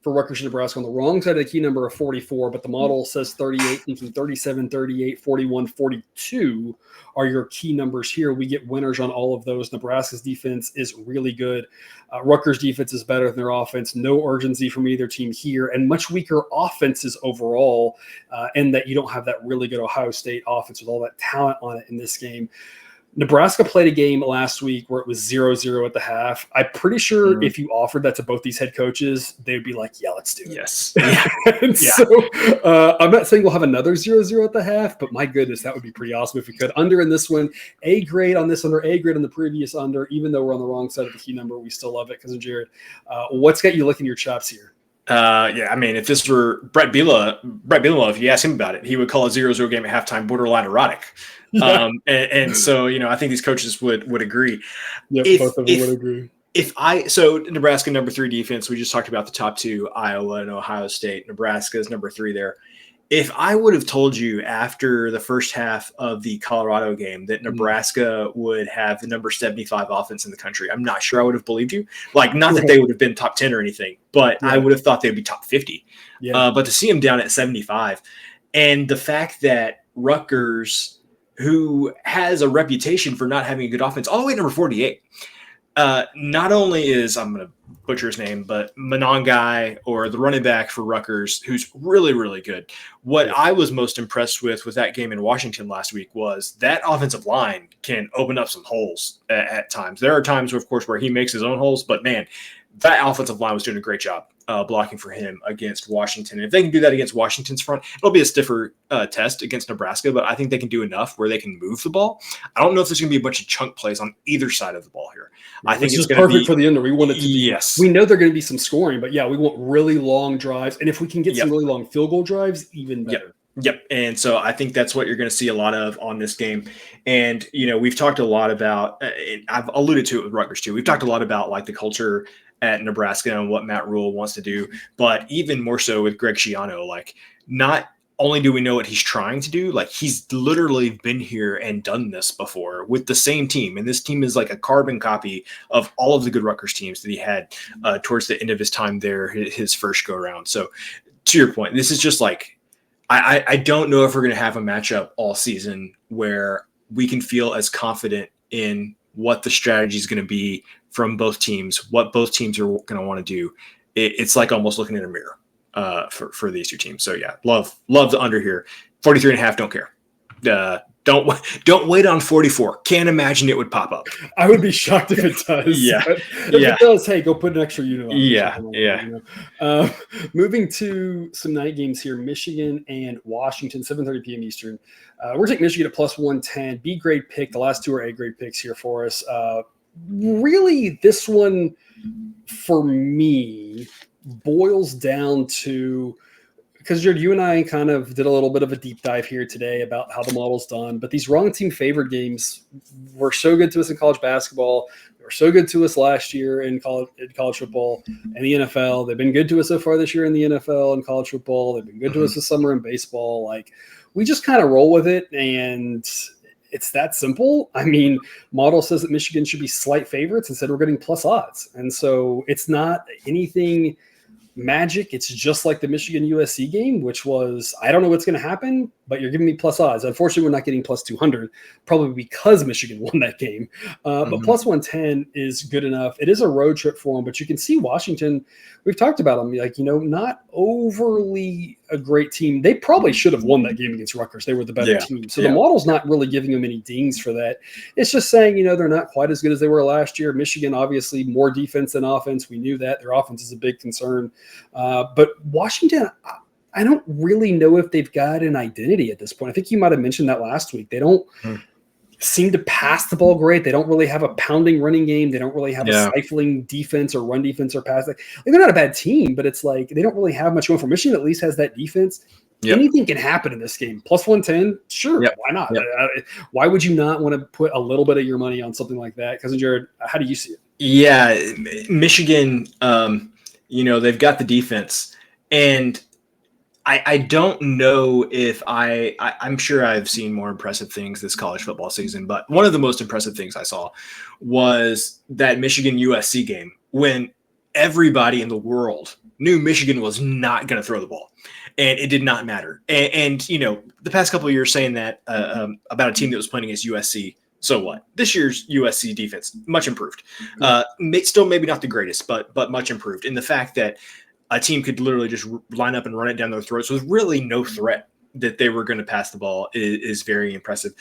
For Rutgers, Nebraska on the wrong side of the key number of 44, but the model says 38, thinking 37, 38, 41, 42 are your key numbers here. We get winners on all of those. Nebraska's defense is really good. Rutgers' defense is better than their offense. No urgency from either team here, and much weaker offenses overall, and that you don't have that really good Ohio State offense with all that talent on it in this game. Nebraska played a game last week where it was 0-0 at the half. I'm pretty sure if you offered that to both these head coaches, they'd be like, yeah, let's do it. Yes. So I'm not saying we'll have another 0-0 at the half, but my goodness, that would be pretty awesome if we could. Under in this one, A grade on this under, A grade on the previous under. Even though we're on the wrong side of the key number, we still love it. Cousin Jared, what's got you licking your chops here? I mean, if this were Brett Bielema, if you ask him about it, he would call a 0-0 game at halftime borderline erotic. Yeah. And so, I think these coaches would agree. Yep, both of them would agree. So Nebraska, number 3 defense, we just talked about the top 2, Iowa and Ohio State. Nebraska is number 3 there. If I would have told you after the first half of the Colorado game that Nebraska would have the number 75 offense in the country, I'm not sure I would have believed you. Like, not that they would have been top 10 or anything, but I would have thought they would be top 50. Yeah. But to see them down at 75, and the fact that Rutgers, who has a reputation for not having a good offense, all the way at number 48, not only is, I'm going to butcher his name, but Monongai, or the running back for Rutgers, who's really, really good. What I was most impressed with that game in Washington last week was that offensive line can open up some holes at times. There are times, of course, where he makes his own holes, but man, that offensive line was doing a great job blocking for him against Washington. And if they can do that against Washington's front, it'll be a stiffer test against Nebraska, but I think they can do enough where they can move the ball. I don't know if there's going to be a bunch of chunk plays on either side of the ball here. I think it's going to be perfect for the under. We want it to be. Yes. We know they're going to be some scoring, but we want really long drives. And if we can get some really long field goal drives, even better. Yep. And so I think that's what you're going to see a lot of on this game. And, we've talked a lot about, I've alluded to it with Rutgers too. We've talked a lot about like the culture at Nebraska and what Matt Rule wants to do, but even more so with Greg Schiano, like, not only do we know what he's trying to do, like, he's literally been here and done this before with the same team. And this team is like a carbon copy of all of the good Rutgers teams that he had towards the end of his time there, his first go around. So to your point, this is just like, I don't know if we're going to have a matchup all season where we can feel as confident in what the strategy is going to be from both teams, what both teams are going to want to do. It's like almost looking in a mirror for these two teams. So love the under here. 43.5, don't care. Don't wait on 44. Can't imagine it would pop up. I would be shocked if it does. If it does, hey, go put an extra unit on. Moving to some night games here, Michigan and Washington, 7:30 p.m. Eastern. We're taking Michigan at plus 110. B grade pick. The last two are A grade picks here for us. Really, this one for me boils down to, because Jared, you and I kind of did a little bit of a deep dive here today about how the model's done, but these wrong team favored games were so good to us in college basketball. They were so good to us last year in college football and the NFL. They've been good to us so far this year in the NFL and college football. They've been good to us this summer in baseball. Like, we just kind of roll with it, and it's that simple. I mean, model says that Michigan should be slight favorites. Instead, we're getting plus odds. And so it's not anything magic. It's just like the Michigan USC game, which was, I don't know what's going to happen, but you're giving me plus odds. Unfortunately, we're not getting plus 200, probably because Michigan won that game. But plus 110 is good enough. It is a road trip for them, but you can see Washington. We've talked about them, like, not overly a great team. They probably should have won that game against Rutgers. They were the better team. So the model's not really giving them any dings for that. It's just saying, they're not quite as good as they were last year. Michigan, obviously, more defense than offense. We knew that. Their offense is a big concern. But Washington, I don't really know if they've got an identity at this point. I think you might have mentioned that last week. They don't seem to pass the ball great. They don't really have a pounding running game. They don't really have a stifling defense or run defense or pass. Like, they're not a bad team, but it's like they don't really have much going for. Michigan at least has that defense. Anything can happen in this game. Plus 110, sure, why not? Why would you not want to put a little bit of your money on something like that? Cousin Jared, how do you see it? Yeah, Michigan, they've got the defense. And I don't know if I'm sure I've seen more impressive things this college football season, but one of the most impressive things I saw was that Michigan USC game when everybody in the world knew Michigan was not going to throw the ball, and it did not matter. And the past couple of years saying that about a team that was playing against USC. So what? This year's USC defense, much improved. Still maybe not the greatest, but much improved in the fact that a team could literally just line up and run it down their throats with really no threat that they were going to pass the ball is very impressive.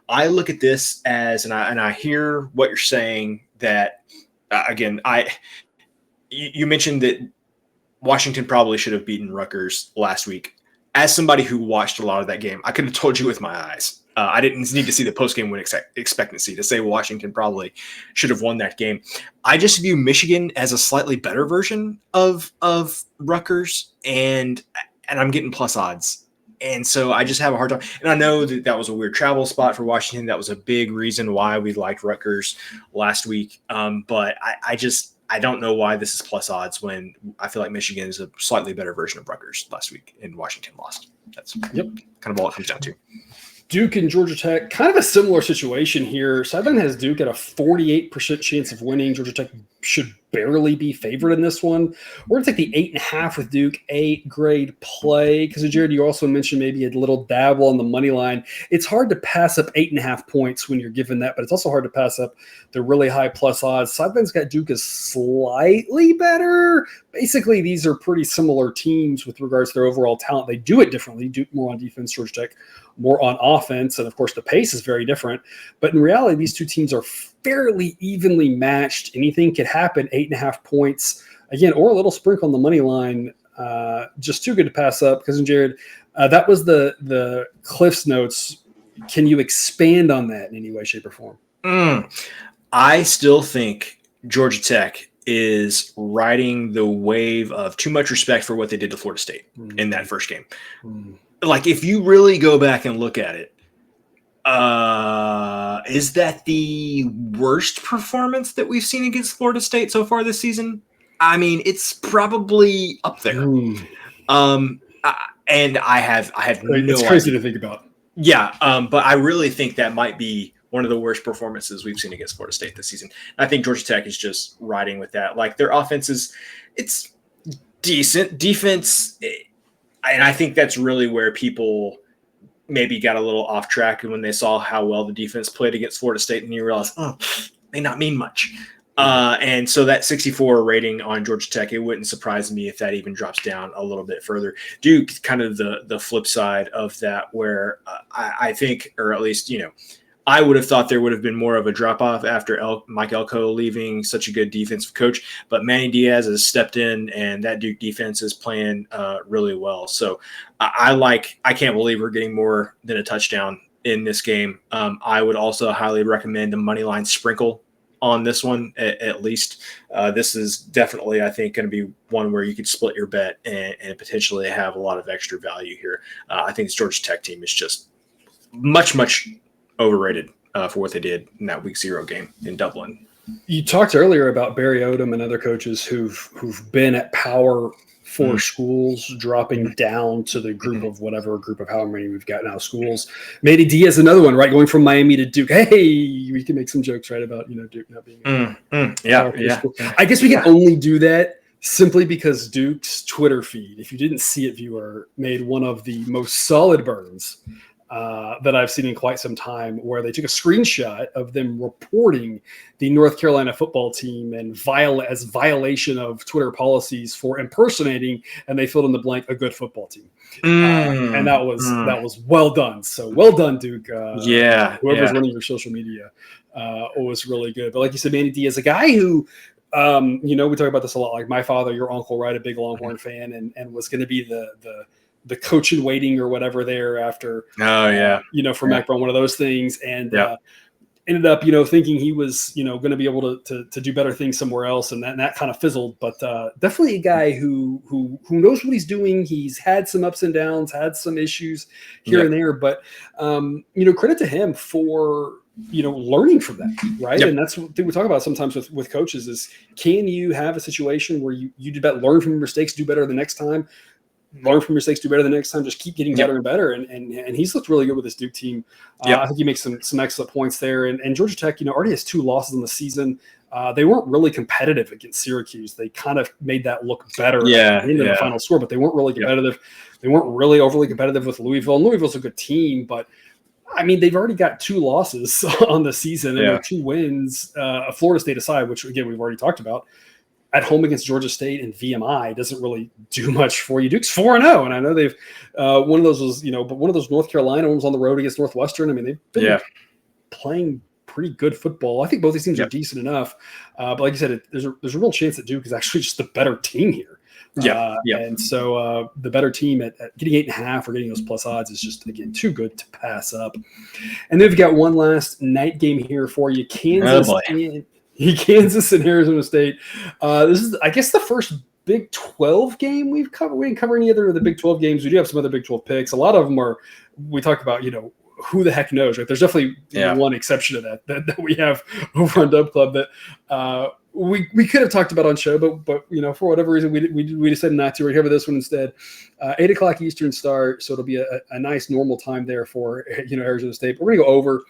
I look at this as, and I hear what you're saying, that again, you mentioned that Washington probably should have beaten Rutgers last week. As somebody who watched a lot of that game, I could have told you with my eyes. I didn't need to see the post-game win expectancy to say Washington probably should have won that game. I just view Michigan as a slightly better version of Rutgers, and I'm getting plus odds. And so I just have a hard time. And I know that was a weird travel spot for Washington. That was a big reason why we liked Rutgers last week. But I don't know why this is plus odds when I feel like Michigan is a slightly better version of Rutgers last week and Washington lost. That's kind of all it comes down to. Duke and Georgia Tech, kind of a similar situation here. Sideline has Duke at a 48% chance of winning. Georgia Tech should barely be favored in this one. We're going to take the 8.5 with Duke, grade play. Because, Jared, you also mentioned maybe a little dabble on the money line. It's hard to pass up 8.5 points when you're given that, but it's also hard to pass up the really high plus odds. Sideline's got Duke as slightly better. Basically, these are pretty similar teams with regards to their overall talent. They do it differently. Duke more on defense, Georgia Tech more on offense. And, of course, the pace is very different. But in reality, these two teams are fairly evenly matched. Anything could happen. 8.5 points, again, or a little sprinkle on the money line. Just too good to pass up. Because, Jared, that was the Cliff's Notes. Can you expand on that in any way, shape, or form? I still think Georgia Tech is riding the wave of too much respect for what they did to Florida State in that first game. Like, if you really go back and look at it, is that the worst performance that we've seen against Florida State so far this season? I mean, it's probably up there. And I have no idea. It's crazy to think about. Yeah, but I really think that might be one of the worst performances we've seen against Florida State this season. I think Georgia Tech is just riding with that. Like, their offense it's decent. Defense, and I think that's really where people maybe got a little off track when they saw how well the defense played against Florida State, and you realize, may not mean much. And so that 64 rating on Georgia Tech, it wouldn't surprise me if that even drops down a little bit further. Duke, kind of the flip side of that, where I think, or at least, I would have thought there would have been more of a drop-off after Mike Elko leaving, such a good defensive coach. But Manny Diaz has stepped in, and that Duke defense is playing really well. So I can't believe we're getting more than a touchdown in this game. I would also highly recommend a money line sprinkle on this one, at least. This is definitely, I think, going to be one where you could split your bet and potentially have a lot of extra value here. I think this Georgia Tech team is just much, much overrated for what they did in that Week 0 game in Dublin. You talked earlier about Barry Odom and other coaches who've been at Power 4 schools, dropping down to the group of however many we've got now schools. Manny Diaz, another one, right? Going from Miami to Duke. Hey, we can make some jokes, right, about Duke not being school. Yeah. I guess we can only do that simply because Duke's Twitter feed, if you didn't see it, viewer, made one of the most solid burns that I've seen in quite some time, where they took a screenshot of them reporting the North Carolina football team and as violation of Twitter policies for impersonating, and they filled in the blank, a good football team. And that was well done. So well done, Duke. Whoever's running your social media was really good. But like you said, Manny Diaz, a guy who, we talk about this a lot. Like my father, your uncle, right, a big Longhorn fan, and was going to be the coach in waiting or whatever there after. For Mac Brown, one of those things, and ended up, thinking he was, going to be able to do better things somewhere else, and that kind of fizzled. But definitely a guy who knows what he's doing. He's had some ups and downs, had some issues here and there, but credit to him for learning from that, right? And that's what we talk about sometimes with coaches is, can you have a situation where you do that, learn from your mistakes, do better the next time, learn from your mistakes, do better the next time, just keep getting better and better. And he's looked really good with this Duke team. I think he makes some excellent points there. And Georgia Tech, already has 2 losses in the season. They weren't really competitive against Syracuse. They kind of made that look better at the end of the final score, but they weren't really competitive. They weren't really overly competitive with Louisville. And Louisville's a good team, but I mean, they've already got 2 losses on the season and 2 wins, Florida State aside, which again, we've already talked about. At home against Georgia State and VMI doesn't really do much for you. Duke's 4-0, and I know they've one of those was, but one of those North Carolina ones on the road against Northwestern. I mean, they've been playing pretty good football. I think both these teams are decent enough. But like you said, there's a real chance that Duke is actually just the better team here. And so the better team at getting 8.5 or getting those plus odds is just, again, too good to pass up. And then we've got one last night game here for you. Kansas and Arizona State. This is, I guess, the first Big 12 game we've covered. We didn't cover any other of the Big 12 games. We do have some other Big 12 picks. A lot of them are, we talk about, who the heck knows, right? There's definitely one exception to that we have over on Dub Club that we could have talked about on show, but for whatever reason, we decided not to. We're here for this one instead. 8 o'clock Eastern start, so it'll be a nice normal time there for Arizona State. But we're going to go over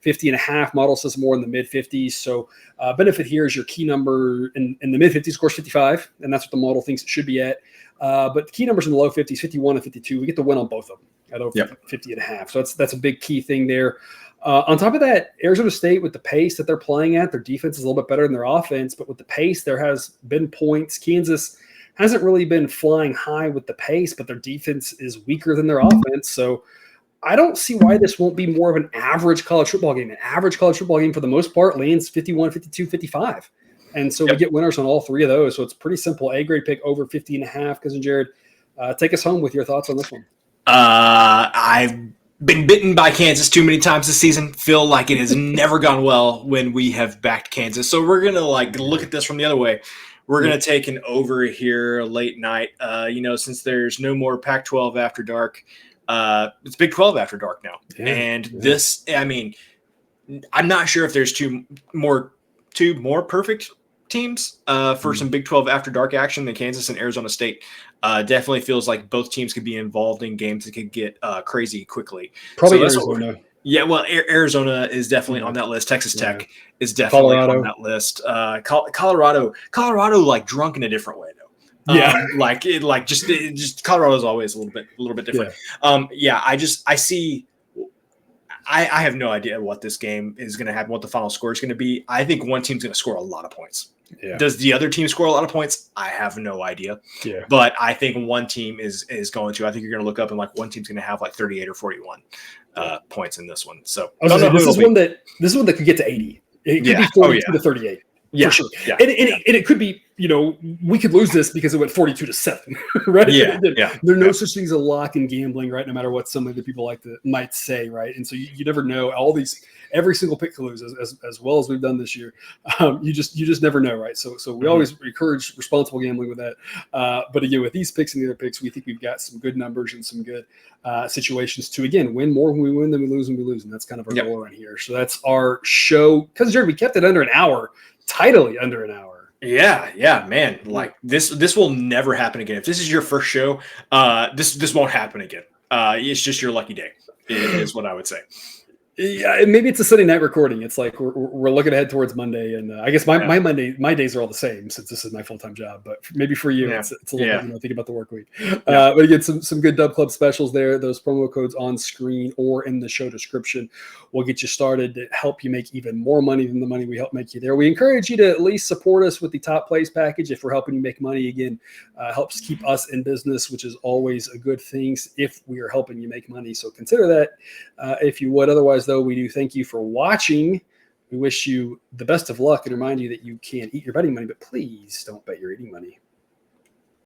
50.5. Model says more in the mid-50s. So benefit here is your key number in the mid-50s, of course, 55, and that's what the model thinks it should be at. But the key numbers in the low 50s, 51 and 52, we get the win on both of them at over 50.5. So that's a big key thing there. On top of that, Arizona State, with the pace that they're playing at, their defense is a little bit better than their offense, but with the pace, there has been points. Kansas hasn't really been flying high with the pace, but their defense is weaker than their offense. So I don't see why this won't be more of an average college football game. An average college football game, for the most part, lands 51, 52, 55. And so we get winners on all 3 of those. So it's pretty simple. A-grade pick over 50.5. Cousin Jared, take us home with your thoughts on this one. I've been bitten by Kansas too many times this season. Feel like it has never gone well when we have backed Kansas. So we're going to look at this from the other way. We're going to take an over here late night. Since there's no more Pac-12 after dark, it's Big 12 after dark now. This, I mean, I'm not sure if there's two more perfect teams for some Big 12 after dark action than Kansas and Arizona State. Definitely feels like both teams could be involved in games that could get crazy quickly. Probably Arizona. Yeah, well, Arizona is definitely on that list. Texas Tech is definitely on that list. Colorado, like drunk in a different way though. Just Colorado's always a little bit different. I have no idea what this game is going to happen, what the final score is going to be. I think one team's going to score a lot of points. Yeah. Does the other team score a lot of points? I have no idea. Yeah. But I think one team is going to. I think you're going to look up and one team's going to have 38 or 41 points in this one. So this is one that could get to 80. It could be 42 to 38. Yeah, for sure. Yeah. And it could be, we could lose this because it went 42-7, right? Yeah. There are no such things as a lock in gambling, right? No matter what some of the people might say, right? And so you never know. Every single pick could lose as well as we've done this year. You just never know, right? So we always encourage responsible gambling with that. But again, with these picks and the other picks, we think we've got some good numbers and some good situations to, again, win more when we win than we lose when we lose. And that's kind of our goal around here. So that's our show. Because, Jared, we kept it under an hour. Tidily under an hour. Yeah, man. This will never happen again. If this is your first show, this won't happen again. It's just your lucky day, is what I would say. Yeah, maybe it's a Sunday night recording. It's like we're looking ahead towards Monday, and I guess my days are all the same since this is my full-time job. But maybe for you, it's a little bit, think about the work week. But again, some good Dub Club specials there. Those promo codes on screen or in the show description will get you started to help you make even more money than the money we help make you there. We encourage you to at least support us with the Top Plays package if we're helping you make money. Again, helps keep us in business, which is always a good thing if we are helping you make money. So consider that if you would. Otherwise, though, we do thank you for watching. We wish you the best of luck and remind you that you can eat your betting money, but please don't bet your eating money.